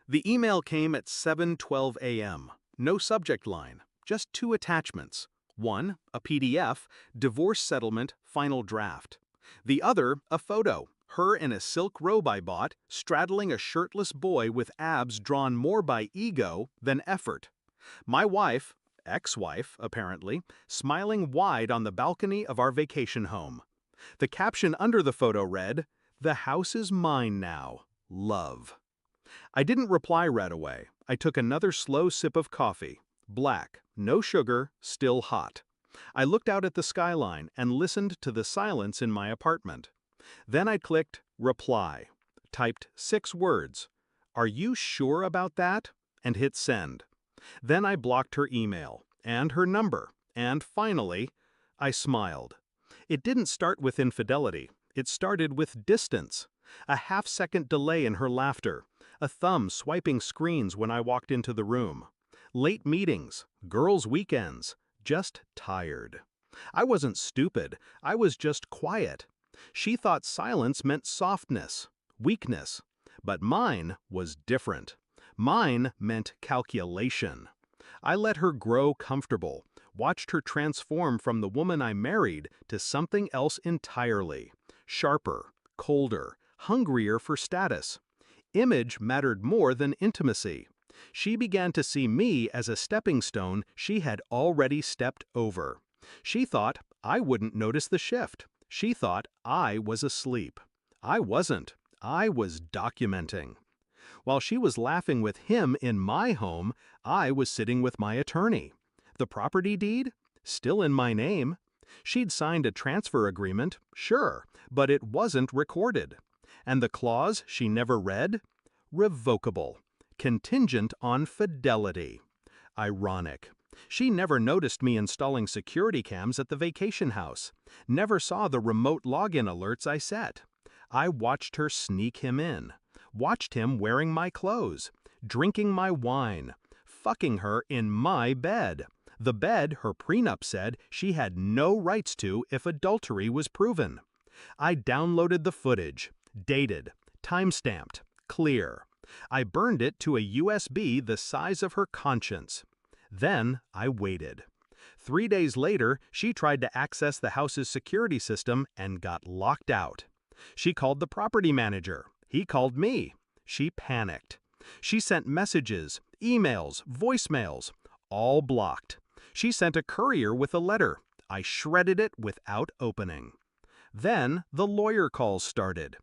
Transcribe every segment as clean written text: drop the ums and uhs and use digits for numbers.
The email came at 7:12 a.m. No subject line, just two attachments. One, a PDF, divorce settlement, final draft. The other, a photo, her in a silk robe I bought, straddling a shirtless boy with abs drawn more by ego than effort. My wife, ex-wife apparently, smiling wide on the balcony of our vacation home. The caption under the photo read, "The house is mine now. Love." I didn't reply right away. I took another slow sip of coffee. Black, no sugar, still hot. I looked out at the skyline and listened to the silence in my apartment. Then I clicked reply, typed 6 words. "Are you sure about that?" and hit send. Then I blocked her email, and her number, and finally, I smiled. It didn't start with infidelity. It started with distance. A half-second delay in her laughter, a thumb swiping screens when I walked into the room. Late meetings, girls' weekends, just tired. I wasn't stupid, I was just quiet. She thought silence meant softness, weakness. But mine was different. Mine meant calculation. I let her grow comfortable, watched her transform from the woman I married to something else entirely. Sharper, colder, hungrier for status. Image mattered more than intimacy. She began to see me as a stepping stone she had already stepped over. She thought I wouldn't notice the shift. She thought I was asleep. I wasn't. I was documenting. While she was laughing with him in my home, I was sitting with my attorney. The property deed? Still in my name. She'd signed a transfer agreement, sure, but it wasn't recorded. And the clause she never read? Revocable. Contingent on fidelity. Ironic. She never noticed me installing security cams at the vacation house. Never saw the remote login alerts I set. I watched her sneak him in. Watched him wearing my clothes, drinking my wine, fucking her in my bed. The bed her prenup said she had no rights to if adultery was proven. I downloaded the footage, dated, time-stamped, clear. I burned it to a USB the size of her conscience. Then I waited. 3 days later, she tried to access the house's security system and got locked out. She called the property manager. He called me. She panicked. She sent messages, emails, voicemails, all blocked. She sent a courier with a letter. I shredded it without opening. Then the lawyer calls started.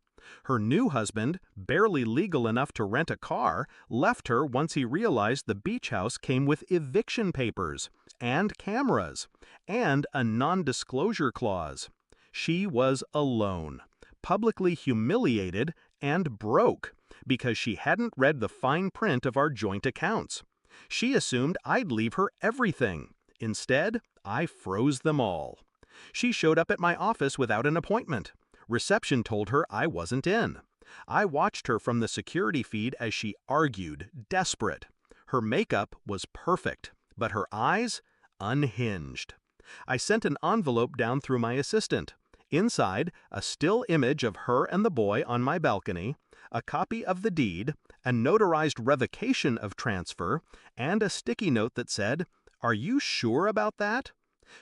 Her new husband, barely legal enough to rent a car, left her once he realized the beach house came with eviction papers, and cameras, and a non-disclosure clause. She was alone, publicly humiliated, and broke, because she hadn't read the fine print of our joint accounts. She assumed I'd leave her everything. Instead, I froze them all. She showed up at my office without an appointment. Reception told her I wasn't in. I watched her from the security feed as she argued, desperate. Her makeup was perfect, but her eyes, unhinged. I sent an envelope down through my assistant. Inside, a still image of her and the boy on my balcony, a copy of the deed, a notarized revocation of transfer, and a sticky note that said, "Are you sure about that?"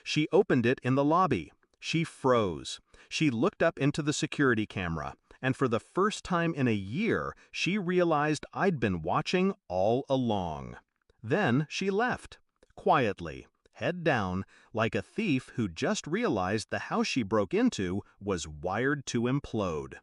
She opened it in the lobby. She froze. She looked up into the security camera, and for the first time in a year, she realized I'd been watching all along. Then she left, quietly, head down, like a thief who just realized the house she broke into was wired to implode.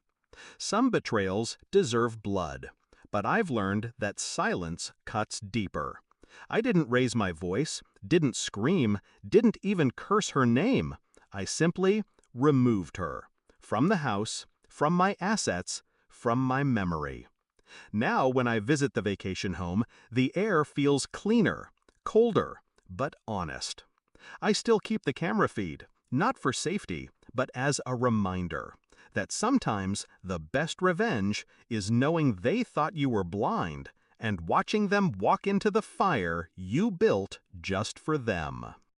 Some betrayals deserve blood, but I've learned that silence cuts deeper. I didn't raise my voice, didn't scream, didn't even curse her name. I simply removed her. From the house, from my assets, from my memory. Now when I visit the vacation home, the air feels cleaner, colder, but honest. I still keep the camera feed, not for safety, but as a reminder that sometimes the best revenge is knowing they thought you were blind and watching them walk into the fire you built just for them.